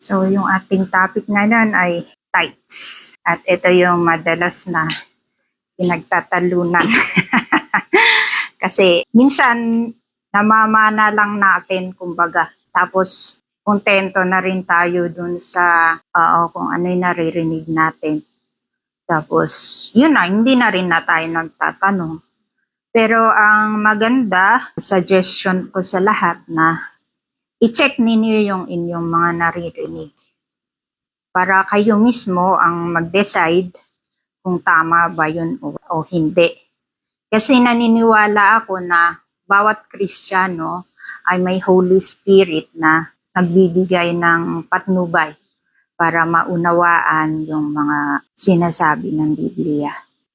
So, yung ating topic ngayon ay tithes. At ito yung madalas na pinagtatalunan. Kasi minsan namamana lang natin, kumbaga. Tapos kontento na rin tayo dun sa kung ano yung naririnig natin. Tapos yun na, hindi na rin na tayo nagtatanong. Pero ang maganda, suggestion ko sa lahat na i-check ninyo yung inyong mga naririnig. Para kayo mismo ang mag-decide kung tama ba yun o hindi. Kasi naniniwala ako na bawat Kristiyano ay may Holy Spirit na nagbibigay ng patnubay para maunawaan yung mga sinasabi ng Biblia.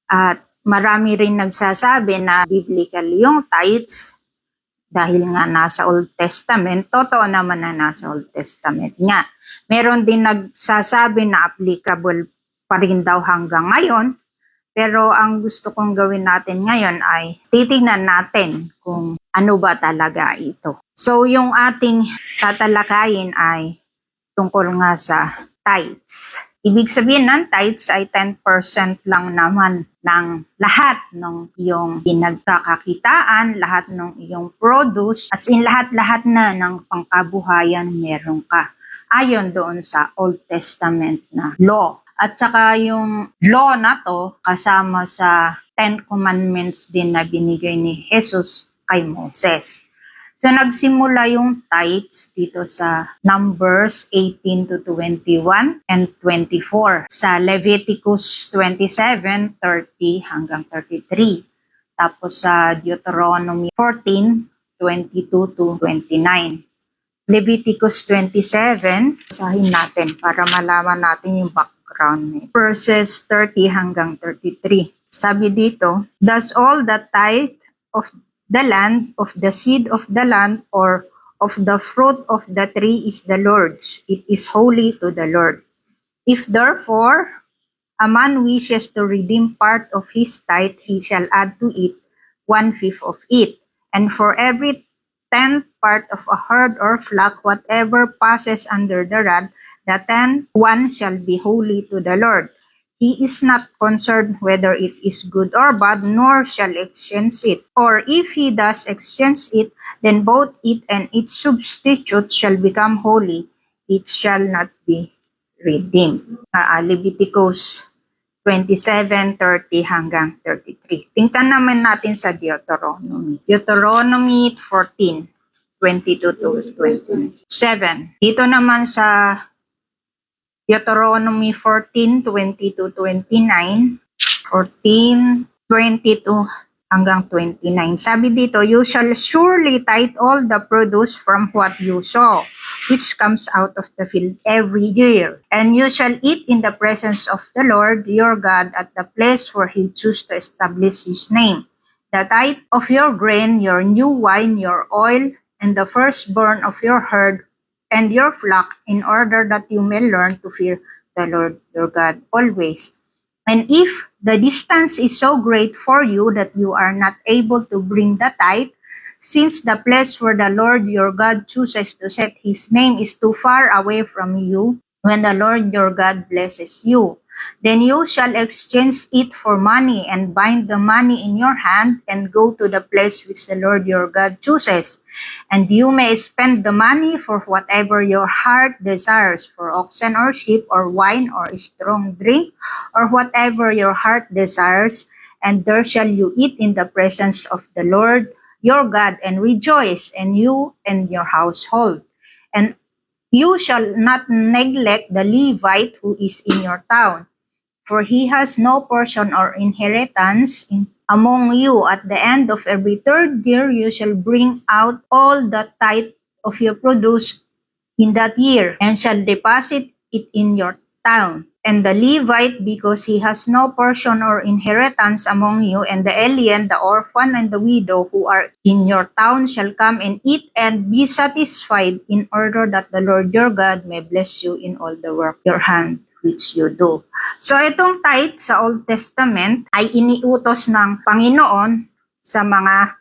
At marami rin nagsasabi na biblical yung tithes dahil nga nasa Old Testament. Totoo naman na nasa Old Testament nga. Meron din nagsasabi na applicable pa rin daw hanggang ngayon. Pero ang gusto kong gawin natin ngayon ay titingnan natin kung ano ba talaga ito. So yung ating tatalakayin ay tungkol nga sa tithes. Ibig sabihin ng tithes ay 10% lang naman ng lahat ng iyong pinagkakakitaan, lahat ng iyong produce, as in lahat-lahat na ng pangkabuhayan meron ka. Ayon doon sa Old Testament na law. At saka yung law na to kasama sa 10 Commandments din na binigay ni Jesus kay Moses. So nagsimula yung tithes dito sa Numbers 18 to 21 and 24. Sa Leviticus 27, 30 hanggang 33. Tapos sa Deuteronomy 14, 22 to 29. Leviticus 27, basahin natin para malaman natin yung background. Verses 30 hanggang 33. Sabi dito, "Does all the tithe of the land, of the seed of the land, or of the fruit of the tree is the Lord's. It is holy to the Lord. If therefore a man wishes to redeem part of his tithe, he shall add to it 1/5 of it. And for every 10th part of a herd or flock, whatever passes under the rod, the 10th one shall be holy to the Lord. He is not concerned whether it is good or bad, nor shall exchange it. Or if he does exchange it, then both it and its substitute shall become holy. It shall not be redeemed." Leviticus 27, 30 hanggang 33. Tingnan naman natin sa Deuteronomy. Deuteronomy 14, 22 to 27. Dito naman sa Deuteronomy 14, 22, 29, 14, 22 hanggang 29. Sabi dito, "You shall surely tithe all the produce from what you sow, which comes out of the field every year. And you shall eat in the presence of the Lord your God at the place where he chose to establish his name. The tithe of your grain, your new wine, your oil, and the firstborn of your herd and your flock, in order that you may learn to fear the Lord your God always. And if the distance is so great for you that you are not able to bring the tithe, since the place where the Lord your God chooses to set his name is too far away from you, when the Lord your God blesses you, then you shall exchange it for money and bind the money in your hand and go to the place which the Lord your God chooses. And you may spend the money for whatever your heart desires, for oxen or sheep or wine or strong drink, or whatever your heart desires, and there shall you eat in the presence of the Lord your God and rejoice, and you and your household. And you shall not neglect the Levite who is in your town, for he has no portion or inheritance among you. At the end of every third year, you shall bring out all the tithe of your produce in that year, and shall deposit it in your town. And the Levite, because he has no portion or inheritance among you, and the alien, the orphan, and the widow who are in your town shall come and eat and be satisfied, in order that the Lord your God may bless you in all the work your hand which you do. So itong tithe sa Old Testament ay iniutos ng Panginoon sa mga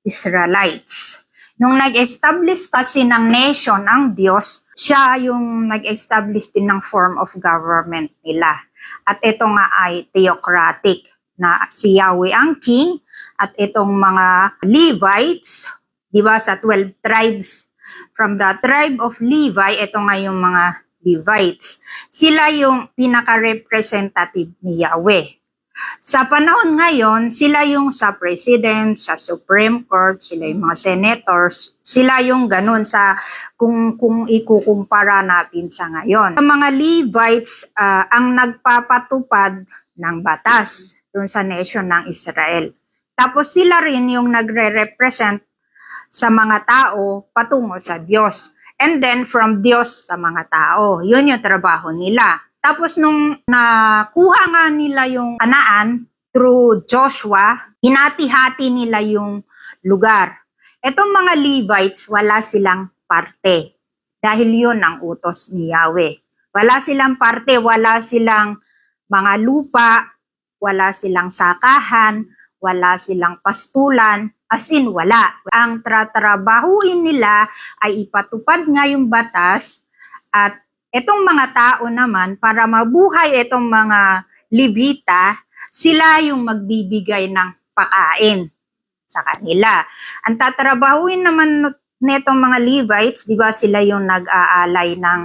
Israelites. Nung nag-establish kasi ng nation ang Diyos, siya yung nag-establish din ng form of government nila. At ito nga ay theocratic, na si Yahweh ang king, at itong mga Levites, di ba, sa 12 tribes, from the tribe of Levi, ito nga yung mga Levites. Sila yung pinaka-representative ni Yahweh. Sa panahon ngayon, sila yung sa president, sa Supreme Court, sila yung mga senators, sila yung ganun sa kung ikukumpara natin sa ngayon. Ang mga Levites ang nagpapatupad ng batas dun sa nation ng Israel. Tapos sila rin yung nagre-represent sa mga tao patungo sa Diyos. And then from Diyos sa mga tao. Yun yung trabaho nila. Tapos nung nakuha nga nila yung Kanaan through Joshua, hinati-hati nila yung lugar. Etong mga Levites, wala silang parte. Dahil yun ang utos ni Yahweh. Wala silang parte, wala silang mga lupa, wala silang sakahan, wala silang pastulan, as in wala. Ang tratrabahuin nila ay ipatupad nga yung batas at itong mga tao naman, para mabuhay itong mga Levita, sila yung magbibigay ng pakain sa kanila. Ang tatrabahuin naman nitong mga Levites, di ba sila yung nag-aalay ng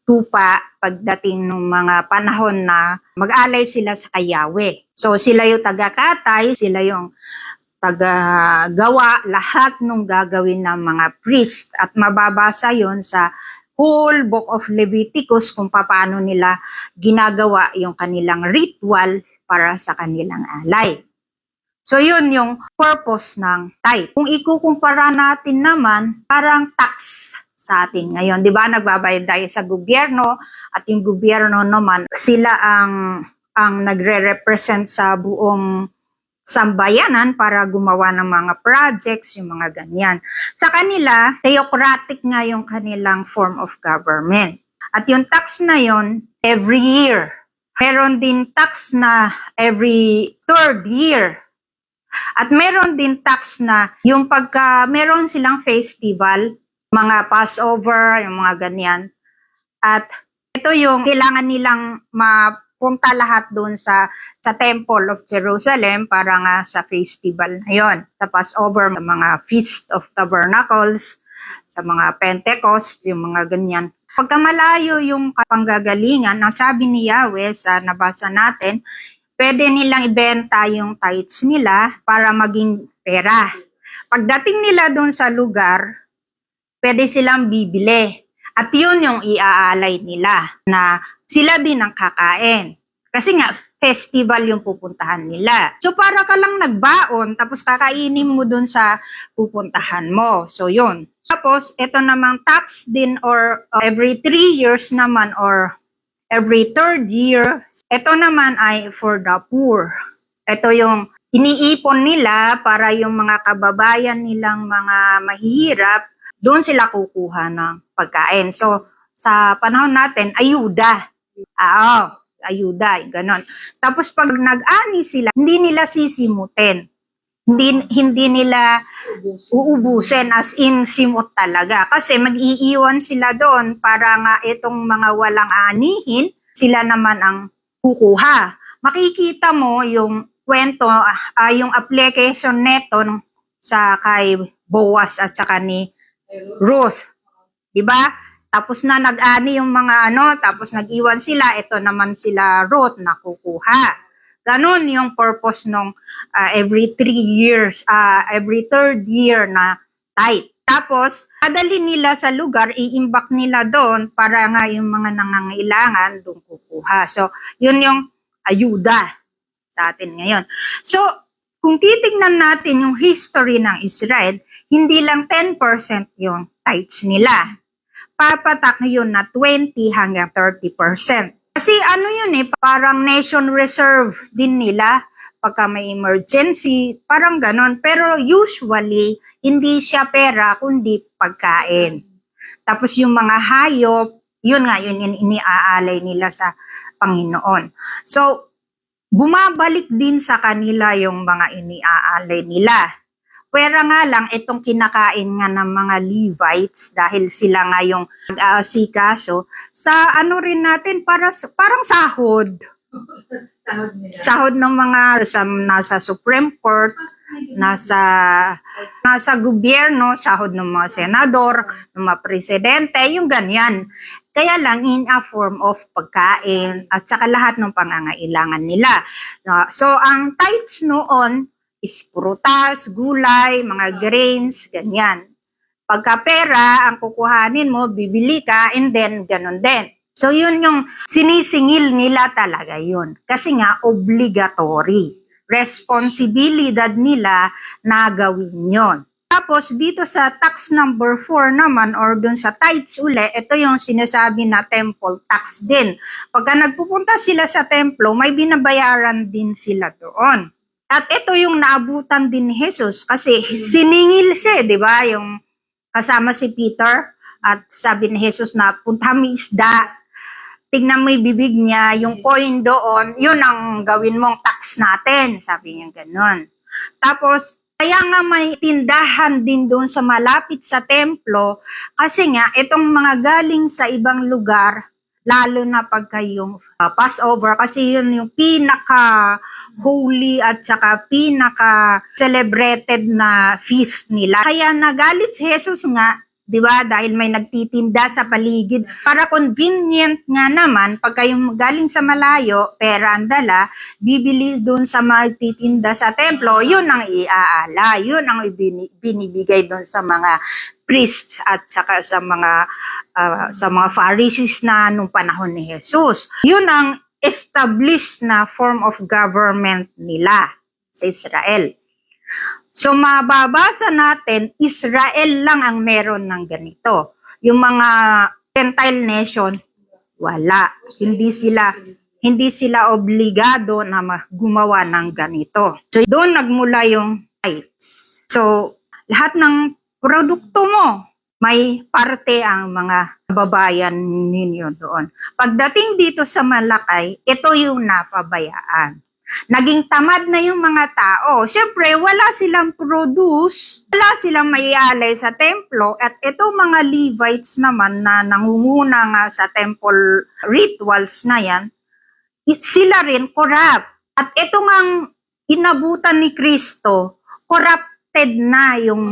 tupa pagdating ng mga panahon na mag-alay sila sa Yahweh. So sila yung taga-katay, sila yung taga-gawa, lahat nung gagawin ng mga priest. At mababasa yon sa whole book of Leviticus kung paano nila ginagawa yung kanilang ritual para sa kanilang alay. So yun yung purpose ng tithe. Kung ikukumpara natin naman, parang tax sa atin ngayon. Di ba? Nagbabayad tayo sa gobyerno at yung gobyerno naman, sila ang nagre-represent sa buong sambayanan para gumawa ng mga projects, yung mga ganyan. Sa kanila, theocratic nga yung kanilang form of government. At yung tax na yon every year. Meron din tax na every third year. At meron din tax na yung pagka meron silang festival, mga Passover, yung mga ganyan. At ito yung kailangan nilang punta lahat doon sa Temple of Jerusalem para nga sa festival na yon, sa Passover, sa mga Feast of Tabernacles, sa mga Pentecost, yung mga ganyan. Pagka malayo yung panggagalingan, ang sabi ni Yahweh sa nabasa natin, pwede nilang ibenta yung tithes nila para maging pera. Pagdating nila doon sa lugar, pwede silang bibili. At yun yung iaalay nila na sila din ang kakain. Kasi nga, festival yung pupuntahan nila. So, para ka lang nagbaon, tapos kakainin mo dun sa pupuntahan mo. So, yun. Tapos, ito namang tax din or every 3 years naman or every third year. Ito naman ay for the poor. Ito yung iniipon nila para yung mga kababayan nilang mga mahihirap, doon sila kukuha ng pagkain. So, sa panahon natin, ayuda. Ayuda, ganon. Tapos pag nag-ani sila, hindi nila sisimutin. Hindi nila uubusin as in simot talaga. Kasi mag-iiwan sila doon para nga itong mga walang anihin, sila naman ang kukuha. Makikita mo yung kwento, yung application neto sa kay Boaz at saka ni Ruth. Diba? Tapos na nag-ani yung mga tapos nag-iwan sila, ito naman sila Ruth na kukuha. Ganon yung purpose nung every 3 years, every third year na tithe. Tapos, adali nila sa lugar, iimbak nila doon para nga yung mga nangangailangan doon kukuha. So, yun yung ayuda sa atin ngayon. So, kung titignan natin yung history ng Israel, hindi lang 10% yung tithes nila. Papatak yun na 20 hanggang 30%. Kasi yun parang nation reserve din nila pagka may emergency, parang ganon. Pero usually, hindi siya pera, kundi pagkain. Tapos yung mga hayop, yun nga, yun iniaalay nila sa Panginoon. So, bumabalik din sa kanila yung mga iniaalay nila. Pwera nga lang itong kinakain nga ng mga Levites dahil sila nga yung nag-aasikaso sa ano rin natin parang sahod. Sahod ng mga nasa Supreme Court, nasa gobyerno, sahod ng mga senador, ng mga presidente, yung ganyan. Kaya lang in a form of pagkain at saka lahat ng pangangailangan nila. So ang tithes noon is prutas, gulay, mga grains, ganyan. Pagka pera, ang kukuhanin mo, bibili ka, and then ganun din. So yun yung sinisingil nila talaga yun. Kasi nga obligatory. Responsibilidad nila na gawin yun. Tapos dito sa tax number 4 naman or dun sa tithes uli, ito yung sinasabi na temple tax din. Pagka nagpupunta sila sa templo, may binabayaran din sila doon. At ito yung naabutan din ni Jesus kasi siningil siya, di ba? Yung kasama si Peter at sabi ni Jesus na punta mo isda, tingnan mo yung bibig niya, yung coin doon, yun ang gawin mong tax natin. Sabi niya ganun. Tapos, kaya nga may tindahan din doon sa malapit sa templo kasi nga itong mga galing sa ibang lugar, lalo na pagka yung Passover, kasi yun yung pinaka-holy at saka pinaka-celebrated na feast nila. Kaya nagalit si Jesus nga, di ba? Dahil may nagtitinda sa paligid. Para convenient nga naman, pagka yung galing sa malayo, pera ang dala, bibili doon sa magtitinda sa templo, yun ang iaala. Yun ang binibigay doon sa mga priests at saka sa mga Pharisees na nung panahon ni Jesus. Yun ang established na form of government nila sa Israel. So mababasa natin, Israel lang ang meron ng ganito. Yung mga Gentile nation, wala. Hindi sila obligado na gumawa ng ganito. So doon nagmula yung tithes. So lahat ng produkto mo, may parte ang mga kababayan ninyo doon. Pagdating dito sa Malakay, ito yung napabayaan. Naging tamad na yung mga tao. Siyempre, wala silang produce, wala silang maialay sa templo, at itong mga Levites naman na nangunguna nga sa temple rituals na yan, sila rin corrupt. At ito ngang inabutan ni Kristo, corrupted na yung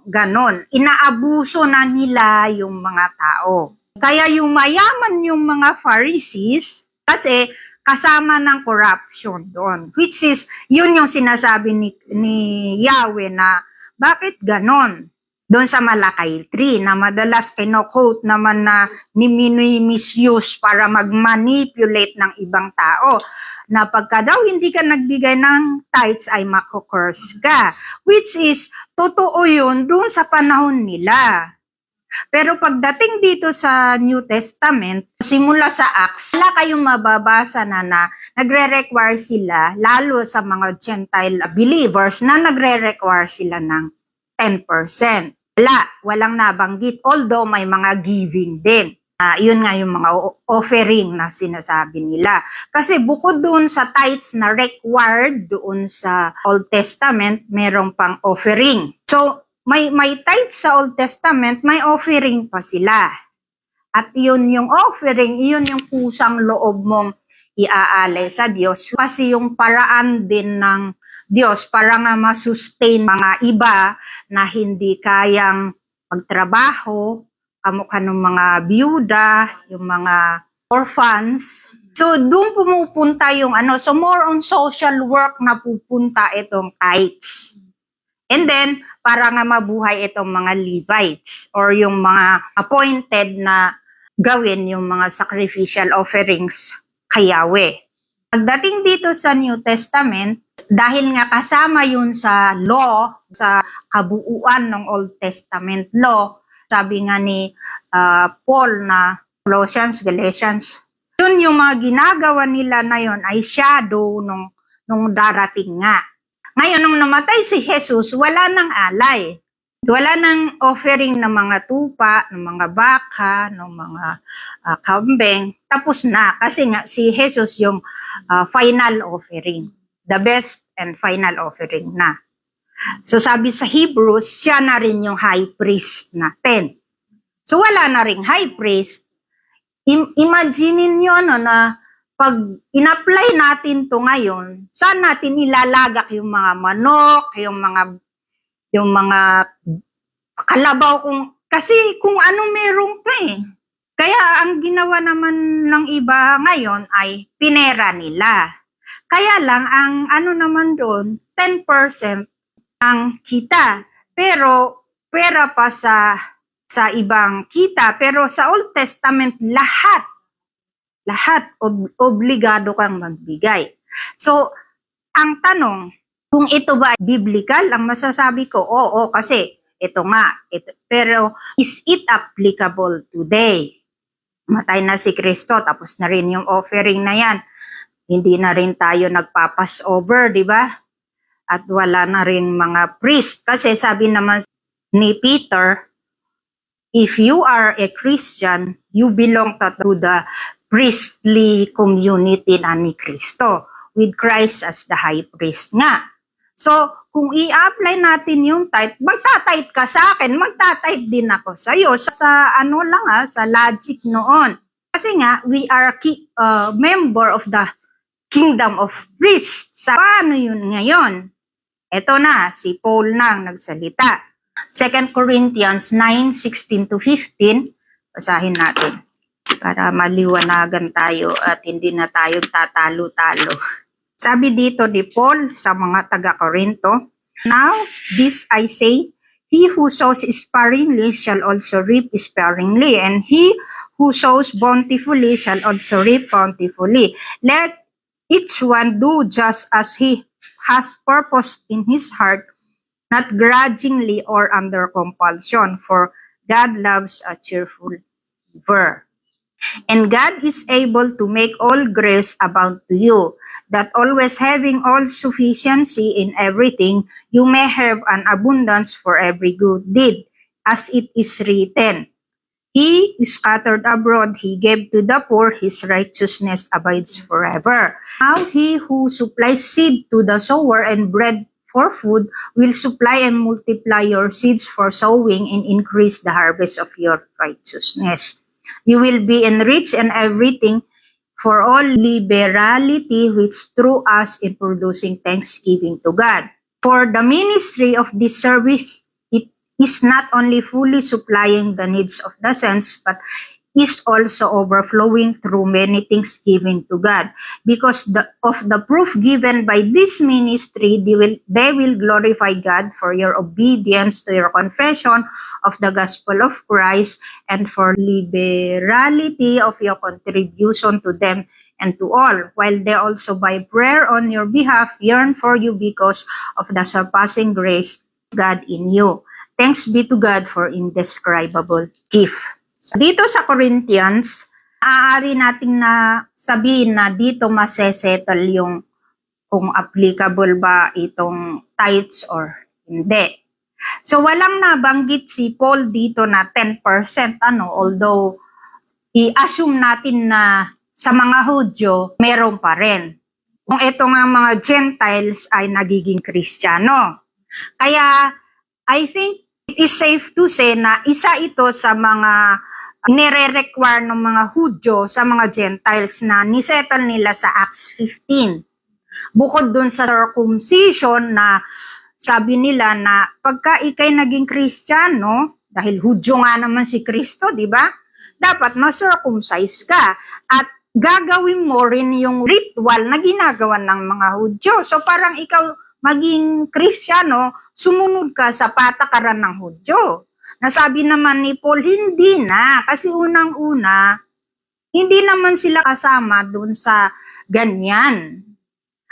ganon. Inaabuso na nila yung mga tao. Kaya yung mayaman yung mga Pharisees, kasi kasama ng corruption doon. Which is, yun yung sinasabi ni Yahweh na, bakit ganon? Doon sa Malakay 3, na madalas kino-quote naman na misuse para mag-manipulate ng ibang tao. Na pagka daw hindi ka nagbigay ng tithes ay mako-curse ka. Which is, totoo yun doon sa panahon nila. Pero pagdating dito sa New Testament, simula sa Acts, wala kayong mababasa na nagre-require sila, lalo sa mga Gentile believers, na nagre-require sila ng 10%. Walang nabanggit, although may mga giving din. Yun nga yung mga offering na sinasabi nila. Kasi bukod doon sa tithes na required doon sa Old Testament, merong pang offering. So, may tithes sa Old Testament, may offering pa sila. At yun yung offering, yun yung kusang loob mong iaalay sa Diyos. Kasi yung paraan din ng Diyos para nga masustain mga iba na hindi kayang magtrabaho, kamukha ng mga byuda, yung mga orphans. So, doon pumupunta yung so more on social work na pupunta itong tithes. And then, para nga mabuhay itong mga Levites or yung mga appointed na gawin yung mga sacrificial offerings kay Yahweh. Pagdating dito sa New Testament, dahil nga kasama yun sa law, sa kabuuan ng Old Testament law, sabi nga ni Paul na Colossians, Galatians, yun yung mga ginagawa nila na yun ay shadow nung darating nga. Ngayon, nung namatay si Jesus, wala nang alay. Wala nang offering ng mga tupa, ng mga baka, ng mga kambing. Tapos na, kasi nga si Jesus yung final offering. The best and final offering na. So sabi sa Hebrews, siya na rin yung high priest natin. So wala na ring high priest. Imaginein nyo na pag in-apply natin to ngayon, saan natin ilalagak yung mga manok, yung mga kalabaw, kasi kung ano meron ka eh. Kaya ang ginawa naman ng iba ngayon ay pinera nila. Kaya lang, ang ano naman doon, 10% ang kita. Pero pera pa sa ibang kita. Pero sa Old Testament, lahat obligado kang magbigay. So, ang tanong, kung ito ba biblical, ang masasabi ko, oo, kasi ito nga. Pero, is it applicable today? Matay na si Kristo, tapos na rin yung offering na yan. Hindi na rin tayo nagpapass over, di ba? At wala na rin mga priest. Kasi sabi naman ni Peter, if you are a Christian, you belong to the priestly community na ni Kristo, with Christ as the high priest nga. So, kung i-apply natin yung tithe, magta-tithe ka sa akin, magta-tithe din ako sa iyo. Sa sa logic noon. Kasi nga, we are member of the kingdom of priests. Sa paano yun ngayon? Ito na, si Paul nang nagsalita. 2 Corinthians 9:16-15, basahin natin para maliwanagan tayo at hindi na tayo tatalo-talo. Sabi dito ni Paul sa mga taga-Korinto, now this I say, he who sows sparingly shall also reap sparingly, and he who sows bountifully shall also reap bountifully. Let each one do just as he has purposed in his heart, not grudgingly or under compulsion, for God loves a cheerful giver. And God is able to make all grace abound to you, that always having all sufficiency in everything, you may have an abundance for every good deed, as it is written, he scattered abroad, he gave to the poor, his righteousness abides forever. Now he who supplies seed to the sower and bread for food will supply and multiply your seeds for sowing and increase the harvest of your righteousness. You will be enriched in everything for all liberality which through us in producing thanksgiving to God. For the ministry of this service, it is not only fully supplying the needs of the saints, but is also overflowing through many thanksgiving to God. Because of the proof given by this ministry, they will glorify God for your obedience to your confession of the gospel of Christ, and for liberality of your contribution to them and to all, while they also by prayer on your behalf yearn for you because of the surpassing grace of God in you. Thanks be to God for indescribable gift. Dito sa Corinthians, maaari nating na sabihin na dito masesettle yung kung applicable ba itong tithes or hindi. So walang nabanggit si Paul dito na 10%, although i-assume natin na sa mga Hudyo, meron pa rin. Kung ito nga mga Gentiles ay nagiging Kristiyano. Kaya I think it is safe to say na isa ito sa mga nire-require ng mga Hudyo sa mga Gentiles na nisettle nila sa Acts 15. Bukod dun sa circumcision na sabi nila na pagka ikay naging Kristiyano, dahil Hudyo nga naman si Kristo, di ba? Dapat ma-circumcise ka at gagawin mo rin yung ritual na ginagawa ng mga Hudyo. So parang ikaw maging Kristiyano, sumunod ka sa patakaran ng Hudyo. Nasabi naman ni Paul, hindi na. Kasi unang-una, hindi naman sila kasama dun sa ganyan.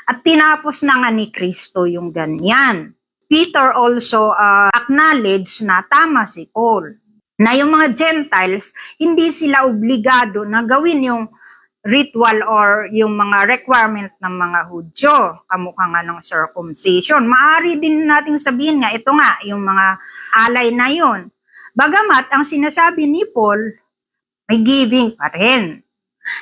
At tinapos na nga ni Kristo yung ganyan. Peter also acknowledged na tama si Paul. Na yung mga Gentiles, hindi sila obligado na gawin yung ritual or yung mga requirement ng mga Hudyo, kamukha nga ng circumcision. Maari din natin sabihin nga, ito nga, yung mga alay na yun. Bagamat, ang sinasabi ni Paul, may giving pa rin.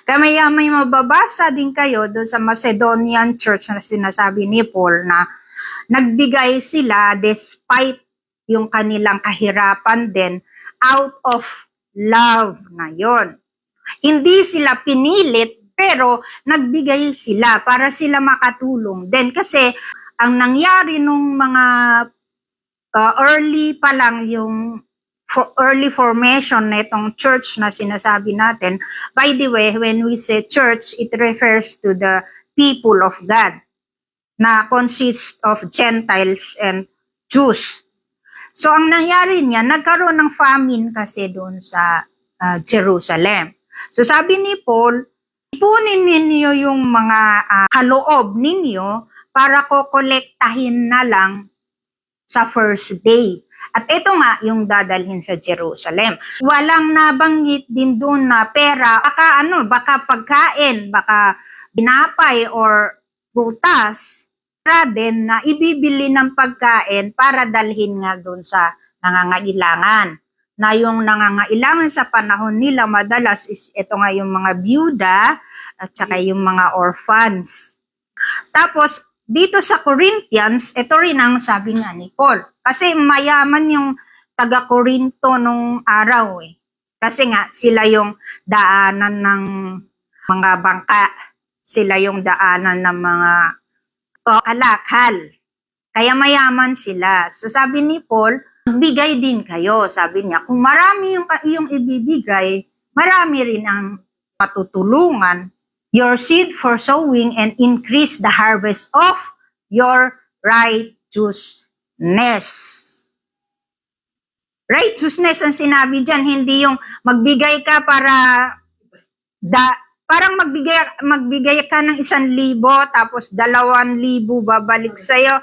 Kaya may mababasa din kayo doon sa Macedonian church na sinasabi ni Paul na nagbigay sila despite yung kanilang kahirapan din out of love na yon. Hindi sila pinilit pero nagbigay sila para sila makatulong din kasi ang nangyari nung mga early pa lang yung early formation na itong church na sinasabi natin. By the way, when we say church, it refers to the people of God na consists of Gentiles and Jews. So ang nangyari niya, nagkaroon ng famine kasi doon sa Jerusalem. So sabi ni Paul, ipunin ninyo yung mga kaloob ninyo para kokolektahin na lang sa first day. At ito nga yung dadalhin sa Jerusalem. Walang nabanggit din doon na pera, baka pagkain, baka binapay or prutas, para din na ibibili ng pagkain para dalhin nga doon sa nangangailangan. Na yung nangangailangan sa panahon nila madalas is ito nga yung mga byuda at saka yung mga orphans. Tapos dito sa Corinthians, ito rin ang sabi nga ni Paul. Kasi mayaman yung taga-Corinto nung araw eh. Kasi nga sila yung daanan ng mga bangka. Sila yung daanan ng mga kalakal. Kaya mayaman sila. So sabi ni Paul, bigay din kayo. Sabi niya, kung marami yung iyong ibibigay, marami rin ang matutulungan. Your seed for sowing and increase the harvest of your righteousness. Righteousness ang sinabi dyan, hindi yung magbigay ka parang magbigay ka ng 1,000 tapos 2,000 babalik sa'yo.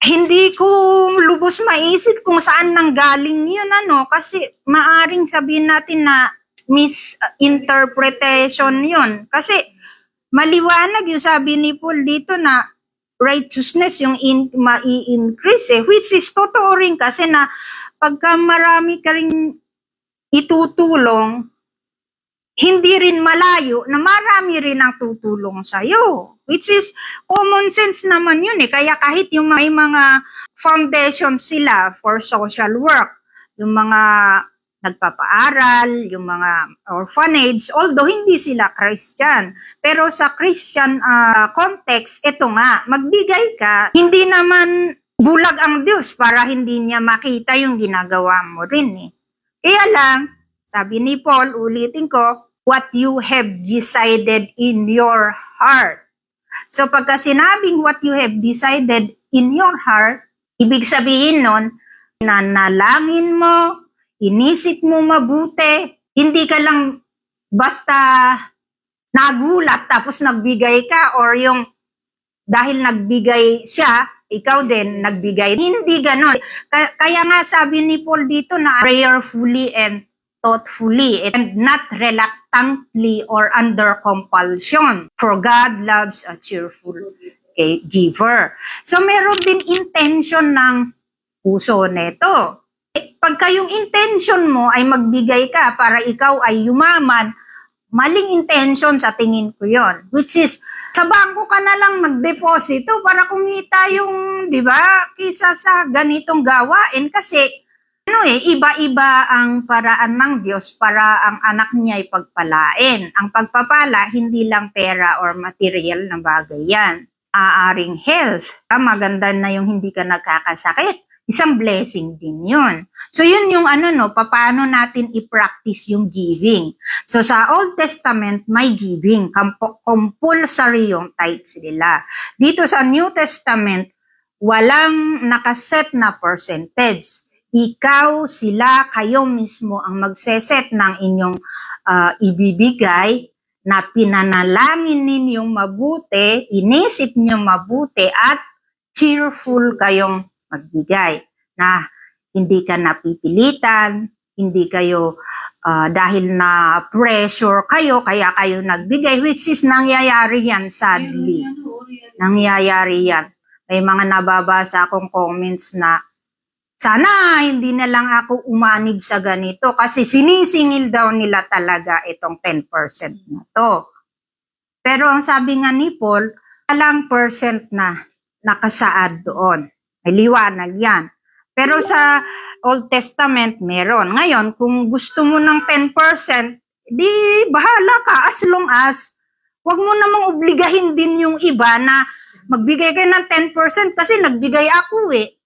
Hindi ko lubos maisip kung saan nanggaling yun, kasi maaring sabihin natin na misinterpretation yun. Kasi maliwanag yung sabi ni Paul dito na righteousness yung mai-increase which is totoo rin kasi na pagka marami ka rin itutulong, hindi rin malayo na marami rin ang tutulong sa'yo. Which is common sense naman yun eh. Kaya kahit yung may mga foundation sila for social work, yung mga nagpapaaral, yung mga orphanage, although hindi sila Christian. Pero sa Christian context, ito nga, magbigay ka, hindi naman bulag ang Diyos para hindi niya makita yung ginagawa mo rin eh. Kaya lang, sabi ni Paul, ulitin ko, what you have decided in your heart. So pagka sinabing what you have decided in your heart, ibig sabihin nun, nanalangin mo, inisip mo mabuti, hindi ka lang basta nagulat tapos nagbigay ka or yung dahil nagbigay siya, ikaw din nagbigay. Hindi ganon. Kaya nga sabi ni Paul dito na prayerfully and thoughtfully and not reluctantly or under compulsion. For God loves a cheerful giver. So meron din intention ng puso nito. Pagka yung intention mo ay magbigay ka para ikaw ay yumaman, maling intention sa tingin ko yon. Which is, sa bangko ka na lang magdeposito para kumita yung, di ba, kisa sa ganitong gawain. Kasi, iba-iba ang paraan ng Diyos para ang anak niya ay pagpalain. Ang pagpapala, hindi lang pera or material na bagay yan. Aaring health. Maganda na yung hindi ka nagkakasakit. Isang blessing din yun. So yun yung paano natin i-practice yung giving. So sa Old Testament, may giving. Compulsory yung tithes nila. Dito sa New Testament, walang nakaset na percentage. Ikaw, sila, kayo mismo ang magseset ng inyong ibibigay na pinanalangin ninyong mabuti, inisip ninyong mabuti at cheerful kayong magbigay. Na hindi ka napipilitan, hindi kayo dahil na pressure kayo, kaya kayo nagbigay, which is nangyayari yan sadly. Nangyayari yan. May mga nababasa akong comments na sana hindi na lang ako umanib sa ganito kasi sinisingil daw nila talaga itong 10% na to. Pero ang sabi nga ni Paul, walang percent na nakasaad doon. May liwanag yan. Pero sa Old Testament, meron. Ngayon, kung gusto mo ng 10%, di bahala ka as long as wag mo namang obligahin din yung iba na magbigay kayo ng 10% kasi nagbigay ako eh.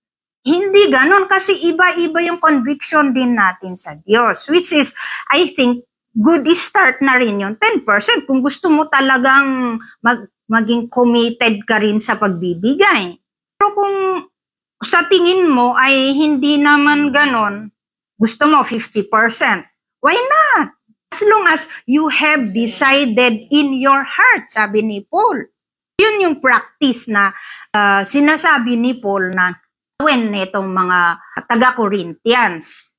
Hindi ganon kasi iba-iba yung conviction din natin sa Diyos. Which is, I think, good start na rin yung 10% kung gusto mo talagang maging committed ka rin sa pagbibigay. Pero kung sa tingin mo ay hindi naman ganon, gusto mo 50%, why not? As long as you have decided in your heart, sabi ni Paul. Yun yung practice na sinasabi ni Paul na gawin nitong mga taga-Corinthians.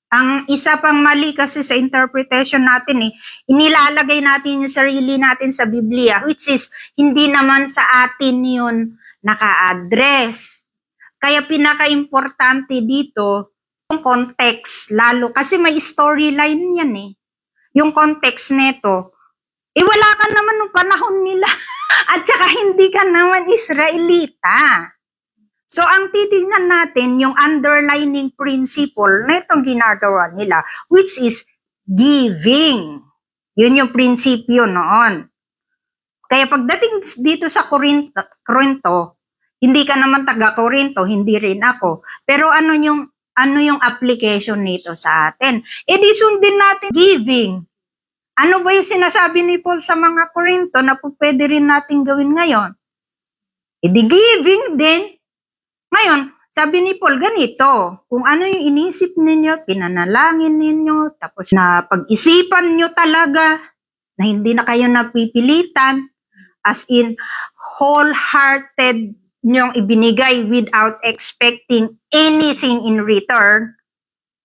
Ang isa pang mali kasi sa interpretation natin inilalagay natin yung sarili natin sa Biblia, which is hindi naman sa atin yun naka-address. Kaya pinaka-importante dito, yung context, lalo kasi may storyline yan Yung context nito, wala ka naman nung panahon nila. At saka hindi ka naman Israelita. So, ang titignan natin, yung underlining principle na itong ginagawa nila, which is giving. Yun yung prinsipyo noon. Kaya pagdating dito sa Corinto, hindi ka naman taga-Corinto, hindi rin ako. Pero ano yung application nito sa atin? Di sundin natin giving. Ano ba yung sinasabi ni Paul sa mga Corinto na pwede rin natin gawin ngayon? Di giving din. Ngayon, sabi ni Paul ganito, kung ano yung inisip ninyo, pinanalangin ninyo, tapos na pag-isipan nyo talaga, na hindi na kayo napipilitan, as in wholehearted nyong ibinigay without expecting anything in return,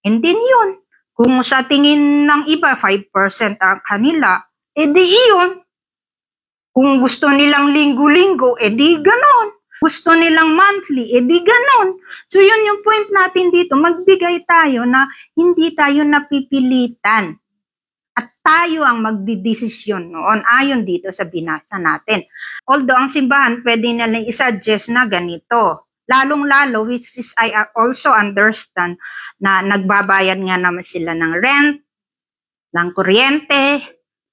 and then yun. Kung sa tingin ng iba, 5% ang kanila, di iyon. Kung gusto nilang linggo-linggo, di ganon. Gusto nilang monthly, di ganon. So yun yung point natin dito, magbigay tayo na hindi tayo napipilitan. At tayo ang magdidesisyon noon ayon dito sa binasa natin. Although ang simbahan pwede nalang isuggest na ganito. Lalong-lalo, which is I also understand na nagbabayad nga naman sila ng rent, ng kuryente,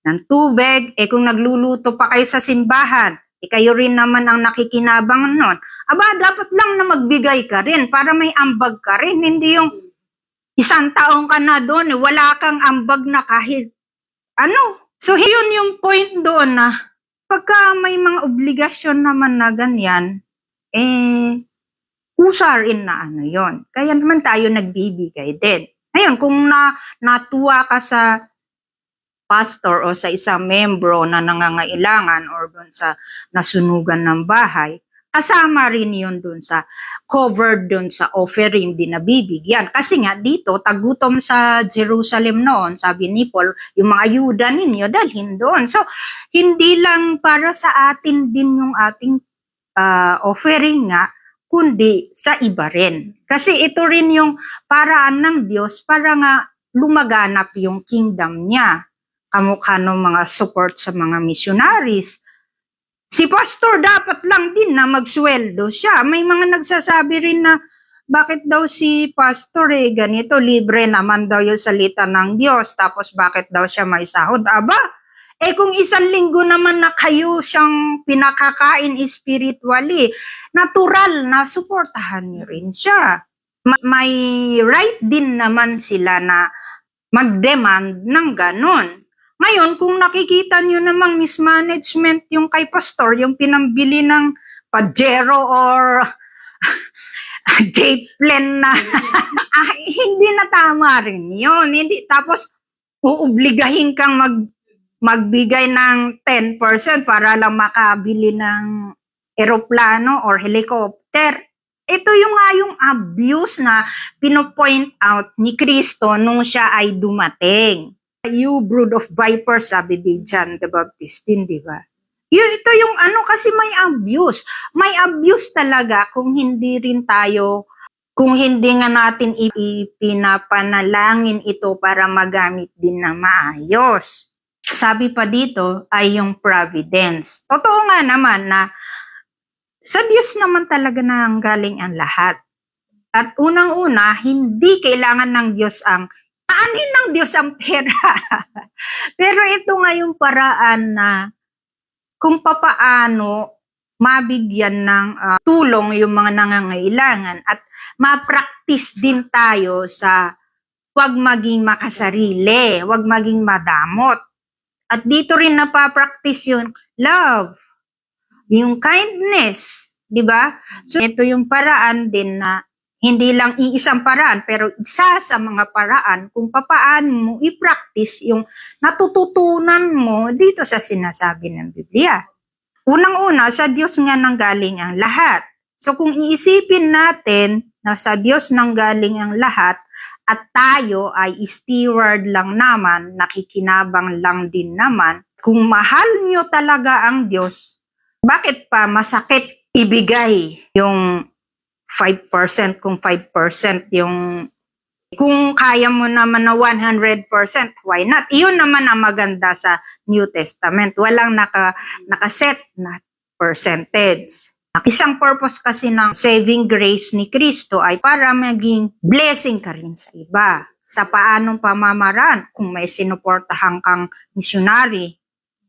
ng tubig. Kung nagluluto pa kayo sa simbahan, kayo rin naman ang nakikinabang nun. Dapat lang na magbigay ka rin para may ambag ka rin. Hindi yung isang taong ka na doon, wala kang ambag na kahit ano. So, yun yung point doon na pagka may mga obligasyon naman na ganyan, usarin na yon. Kaya naman tayo nagbibigay din. Ngayon, kung natuwa ka sa pastor o sa isang membro na nangangailangan or doon sa nasunugan ng bahay, kasama rin yun doon sa covered doon sa offering din na bibigyan. Kasi nga dito, tagutom sa Jerusalem noon, sabi ni Paul, yung mga ayuda ninyo, dalhin doon. So, hindi lang para sa atin din yung ating offering nga, kundi sa iba rin. Kasi ito rin yung paraan ng Diyos para nga lumaganap yung kingdom niya. Kamukha ng mga support sa mga missionaries. Si pastor dapat lang din na magsweldo siya. May mga nagsasabi rin na bakit daw si pastor ganito, libre naman daw yung salita ng Diyos, tapos bakit daw siya may sahod? Kung isang linggo naman na kayo siyang pinakakain spiritually, natural na suportahan niyo rin siya. May right din naman sila na mag-demand ng ganon. Ngayon, kung nakikita nyo namang mismanagement yung kay pastor, yung pinambili ng Pajero or jet plane na, hindi na tama rin yun. Hindi, tapos, uubligahin kang magbigay ng 10% para lang makabili ng eroplano or helicopter. Ito yung nga yung abuse na pinopoint out ni Kristo nung siya ay dumating. You brood of vipers, sabi di John the Baptist din, di ba? Ito yung kasi may abuse. May abuse talaga kung hindi rin tayo, kung hindi nga natin ipinapanalangin ito para magamit din na maayos. Sabi pa dito ay yung providence. Totoo nga naman na Sa Diyos naman talaga nang galing ang lahat. At unang-una, hindi kailangan ng Diyos ang aanin ng Diyos ang pera. Pero ito nga yung paraan na kung papaano mabigyan ng tulong yung mga nangangailangan at ma-practice din tayo sa huwag maging makasarili, huwag maging madamot. At dito rin napapractice yung love, yung kindness, di ba? So ito yung paraan din na hindi lang iisang paraan, pero isa sa mga paraan kung papaano mo i-practice yung natututunan mo dito sa sinasabi ng Biblia. Unang-una, sa Diyos nga nanggaling ang lahat. So kung iisipin natin na sa Diyos nanggaling ang lahat at tayo ay steward lang naman, nakikinabang lang din naman, kung mahal nyo talaga ang Diyos, bakit pa masakit ibigay yung 5% kung 5% yung kung kaya mo naman na 100%, why not? Iyon naman ang maganda sa New Testament. Walang nakaset na percentage. Isang purpose kasi ng saving grace ni Kristo ay para maging blessing ka rin sa iba. Sa paanong pamamaraan, kung may sinuportahan kang missionary,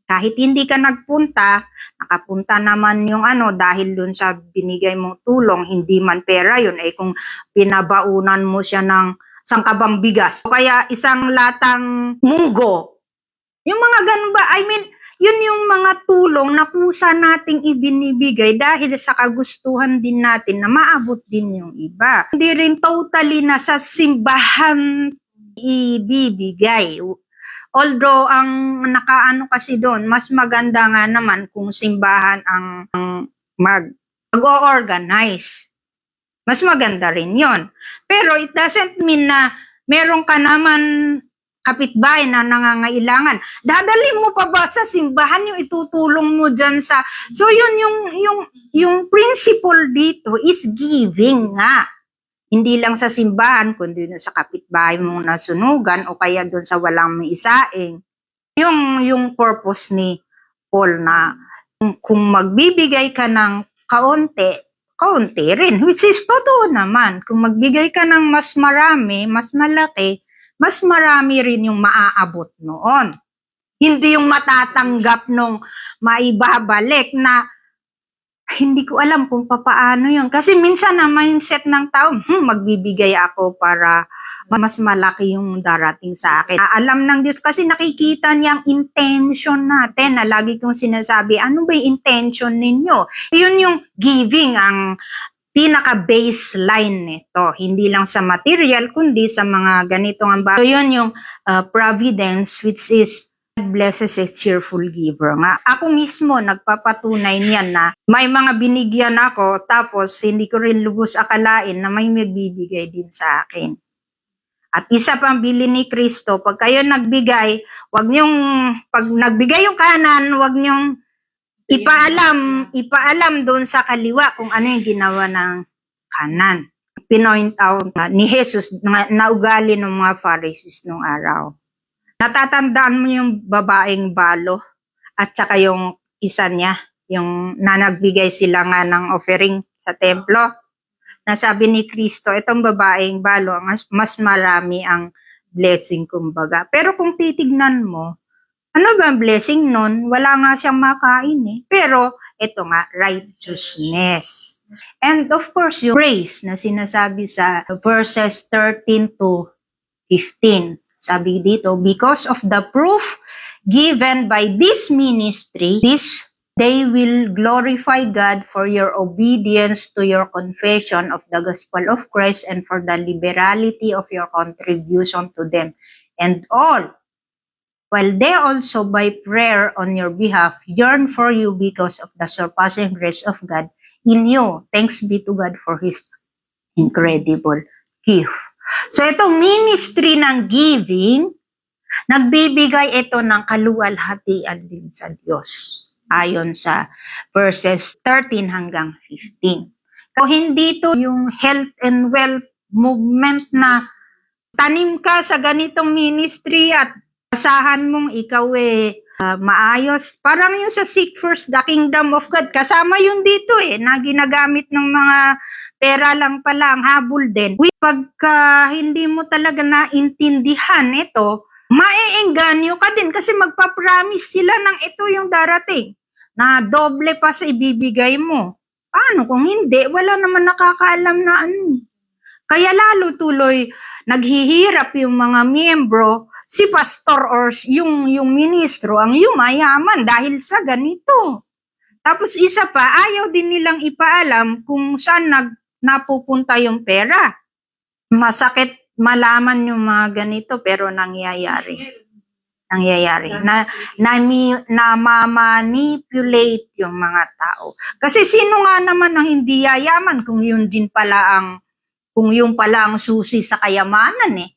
kahit hindi ka nagpunta, nakapunta naman yung dahil dun sa binigay mong tulong, hindi man pera yun, kung pinabaunan mo siya ng sangkabang bigas, o kaya isang latang munggo. Yung mga ganun ba, yun yung mga tulong na kusa nating ibinibigay dahil sa kagustuhan din natin na maabot din yung iba. Hindi rin totally na sa simbahan ibibigay. Although, ang nakaano kasi doon, mas maganda nga naman kung simbahan ang mag-organize. Mas maganda rin yon. Pero it doesn't mean na meron ka naman kapitbahay na nangangailangan. Dadalhin mo pa ba sa simbahan yung itutulong mo dyan sa... So yun yung principle dito is giving nga. Hindi lang sa simbahan, kundi sa kapitbahay mong nasunugan o kaya doon sa walang may isaing. Yung purpose ni Paul na kung magbibigay ka ng kaunti rin, which is totoo naman. Kung magbigay ka ng mas marami, mas malaki, mas marami rin yung maaabot noon. Hindi yung matatanggap nung maibabalik na hindi ko alam kung papaano yun. Kasi minsan na mindset ng tao, magbibigay ako para mas malaki yung darating sa akin. Alam ng Diyos kasi nakikita niyang intention natin na lagi kong sinasabi, ano ba yung intention ninyo? Yun yung giving ang pinaka-baseline nito. Hindi lang sa material, kundi sa mga ganitong bagay. So yun yung providence, which is God blesses a cheerful giver nga. Ako mismo nagpapatunay niyan na may mga binigyan ako tapos hindi ko rin lubos akalain na may magbibigay din sa akin. At isa pang bili ni Kristo, pag kayo nagbigay, pag nagbigay yung kanan, wag niyong ipaalam doon sa kaliwa kung ano yung ginawa ng kanan. Pinoint out ni Jesus na ugali ng mga Pharisees nung araw. Natatandaan mo yung babaeng balo at saka yung isa niya, yung nagbigay sila nga ng offering sa templo. Nasabi ni Kristo, itong babaeng balo, mas marami ang blessing kumbaga. Pero kung titignan mo, ano ba ang blessing nun? Wala nga siyang makain Pero ito nga, righteousness. And of course, yung praise na sinasabi sa verses 13 to 15. Sabi dito, because of the proof given by this ministry, they will glorify God for your obedience to your confession of the gospel of Christ and for the liberality of your contribution to them. And all, while they also by prayer on your behalf yearn for you because of the surpassing grace of God in you. Thanks be to God for His incredible gift. So itong ministry ng giving, nagbibigay ito ng kaluwalhatian din sa Diyos. Ayon sa verses 13 hanggang 15. So hindi to yung health and wealth movement na tanim ka sa ganitong ministry at asahan mong ikaw maayos. Parang yung sa Seek First the Kingdom of God, kasama yun dito na ginagamit ng mga pera lang pala ang habol din. Pagka hindi mo talaga naintindihan ito, maeengganyo ka din kasi magpapromise sila ng ito yung darating na doble pa sa ibibigay mo. Paano kung hindi? Wala naman nakakaalam na ano. Kaya lalo tuloy naghihirap yung mga miyembro, si pastor or yung ministro ang yumayaman dahil sa ganito. Tapos isa pa, ayaw din nilang ipaalam kung saan napupunta yung pera. Masakit malaman yung mga ganito pero nangyayari. Na mamanipulate yung mga tao. Kasi sino nga naman ang hindi yayaman kung yun pala ang susi sa kayamanan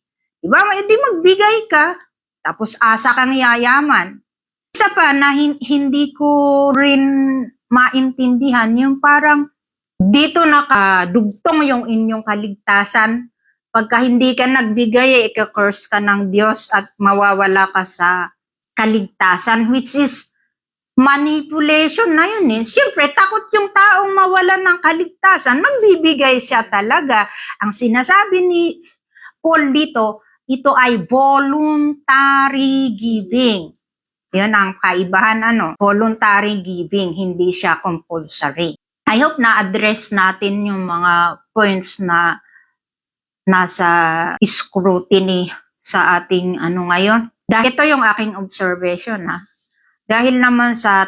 Diba? Di magbigay ka, tapos asa kang yayaman. Isa pa na hindi ko rin maintindihan yung parang dito nakadugtong yung inyong kaligtasan. Pagka hindi ka nagbigay, ika-curse ka ng Diyos at mawawala ka sa kaligtasan, which is manipulation na yun Siyempre, takot yung taong mawala ng kaligtasan, magbibigay siya talaga. Ang sinasabi ni Paul dito, ito ay voluntary giving. Yun ang kaibahan, voluntary giving, hindi siya compulsory. I hope na-address natin yung mga points na nasa scrutiny sa ating ngayon. Dahil ito yung aking observation Dahil naman sa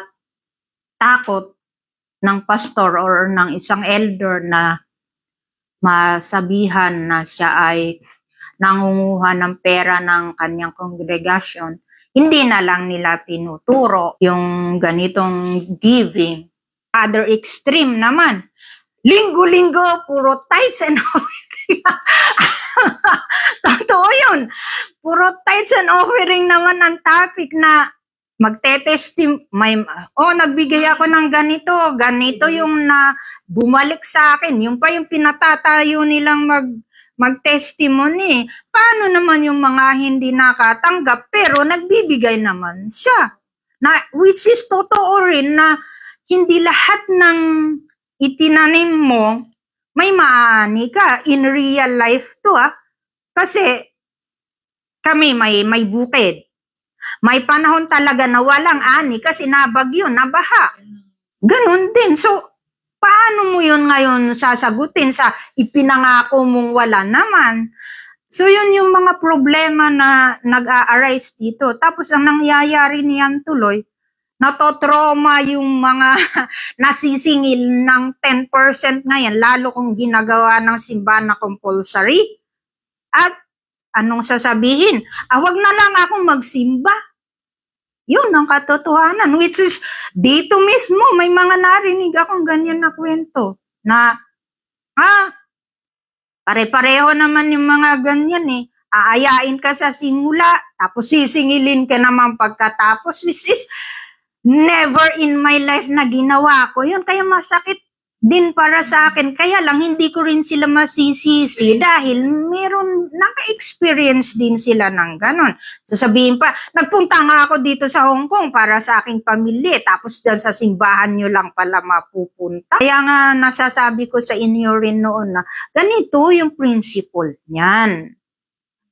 takot ng pastor or ng isang elder na masabihan na siya ay nangunguha ng pera ng kanyang congregation, hindi na lang nila tinuturo yung ganitong giving. Other extreme naman, linggo-linggo, puro tithes and offering. Totoo yun. Puro tithes and offering naman ang topic na nagbigay ako ng ganito yung na bumalik sa akin. Yung pa yung pinatatayo nilang mag-testimony. Paano naman yung mga hindi nakatanggap pero nagbibigay naman siya? Which is totoo rin na hindi lahat ng itinanim mo may maani ka in real life to Kasi kami may bukid. May panahon talaga na walang ani kasi nabagyo, nabaha. Ganun din. So, paano mo yun ngayon sasagutin sa ipinangako mong wala naman? So, yun yung mga problema na nag-a-arise dito. Tapos, ang nangyayari niyan tuloy, natotrauma yung mga nasisingil ng 10% ngayon, lalo kung ginagawa ng simbahan na compulsory. At anong sasabihin? Wag na lang akong magsimba. Yun ang katotohanan, which is dito mismo, may mga narinig akong ganyan na kwento na, pare-pareho naman yung mga ganyan aayain ka sa simula, tapos sisingilin ka naman pagkatapos, which is never in my life na ginawa ko yun, kaya masakit din para sa akin, kaya lang hindi ko rin sila masisisi dahil meron, naka-experience din sila ng ganon. Sasabihin pa, nagpunta nga ako dito sa Hong Kong para sa aking pamilya, tapos dyan sa simbahan nyo lang pala mapupunta. Kaya nga nasasabi ko sa inyo rin noon na ganito yung principle niyan.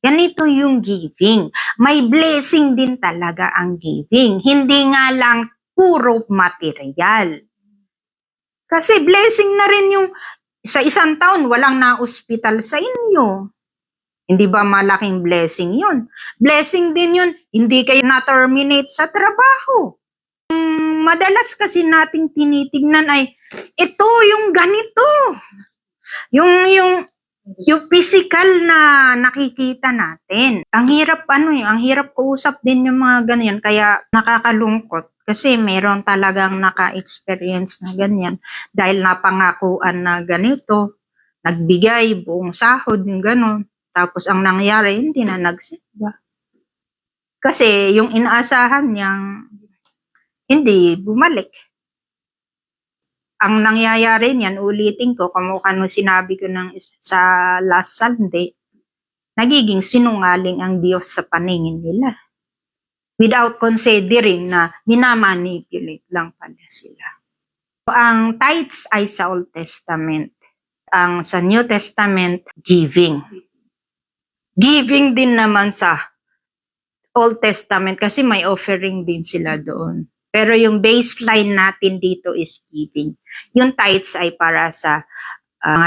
Ganito yung giving. May blessing din talaga ang giving. Hindi nga lang puro material. Kasi blessing na rin yung sa isang taon walang na-hospital sa inyo. Hindi ba malaking blessing yun? Blessing din yun, hindi kayo na-terminate sa trabaho. Madalas kasi nating tinitignan ay, ito yung ganito. Yung physical na nakikita natin. Ang hirap ang hirap kausap din yung mga ganyan, kaya nakakalungkot. Kasi meron talagang naka-experience na ganyan dahil napangakuan na ganito, nagbigay buong sahod yung gano'n. Tapos ang nangyari, hindi na nagsimba. Kasi yung inaasahan niyang hindi bumalik. Ang nangyayari niyan, ulitin ko, kamukha nung sinabi ko sa last Sunday, nagiging sinungaling ang Diyos sa paningin nila. without considering na minamanipulate lang pala sila. Ang tithes ay sa Old Testament. Ang sa New Testament, giving. Giving din naman sa Old Testament kasi may offering din sila doon. Pero yung baseline natin dito is giving. Yung tithes ay para sa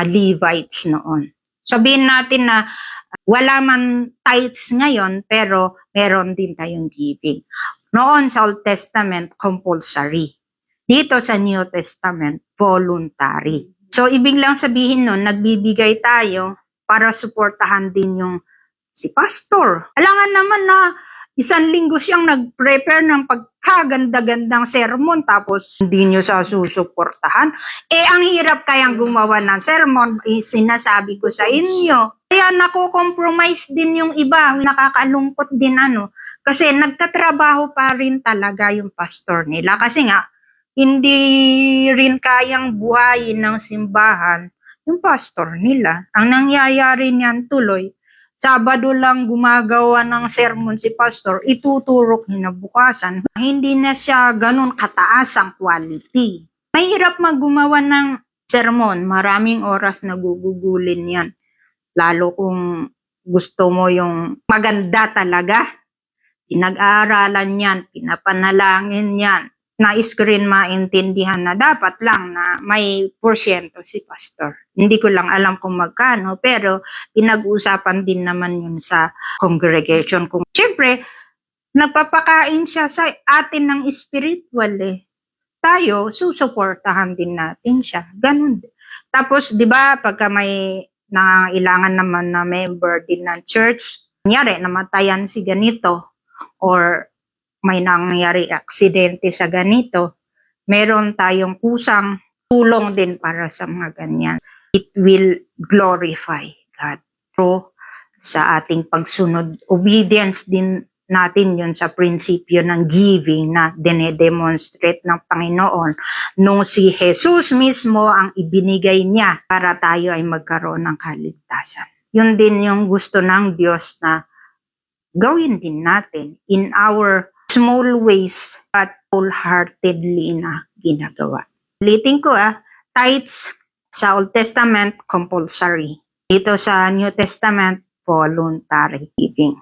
Levites noon. Sabihin natin na wala man tithes ngayon, pero meron din tayong giving. Noon sa Old Testament, compulsory. Dito sa New Testament, voluntary. So, ibig lang sabihin nun, nagbibigay tayo para suportahan din yung si pastor. Alangan naman na isang linggo siyang nag-prepare ng pagkaganda-gandang sermon tapos hindi nyo sa susuportahan. Ang hirap kayang gumawa ng sermon, sinasabi ko sa inyo. Kaya nako-compromise din yung iba, nakakalungkot din kasi nagtatrabaho pa rin talaga yung pastor nila. Kasi nga, hindi rin kayang buhayin ng simbahan yung pastor nila. Ang nangyayari niyan tuloy, Sabado lang gumagawa ng sermon si pastor, ituturok hinabukasan. Hindi na siya ganun kataas ang quality. Mahirap gumawa ng sermon, maraming oras na gugugulin yan. Lalo kung gusto mo yung maganda talaga, pinag-aaralan yan, pinapanalangin yan. Nais ko rin maintindihan na dapat lang na may porsyento si pastor. Hindi ko lang alam kung magkano, pero pinag-uusapan din naman yun sa congregation. Kung siyempre, nagpapakain siya sa atin ng spiritual tayo, susuportahan din natin siya. Ganun. Tapos, di ba, pagka may nangailangan naman na member din ng church, kunyari, namatayan si ganito, or may nangyari aksidente sa ganito, meron tayong kusang tulong din para sa mga ganyan. It will glorify God. So, sa ating pagsunod, obedience din natin yun sa prinsipyo ng giving na dinedemonstrate ng Panginoon nung si Jesus mismo ang ibinigay niya para tayo ay magkaroon ng kaligtasan. Yun din yung gusto ng Diyos na gawin din natin in our small ways but wholeheartedly na ginagawa. Ulitin ko tithes sa Old Testament, compulsory. Dito sa New Testament, voluntary giving.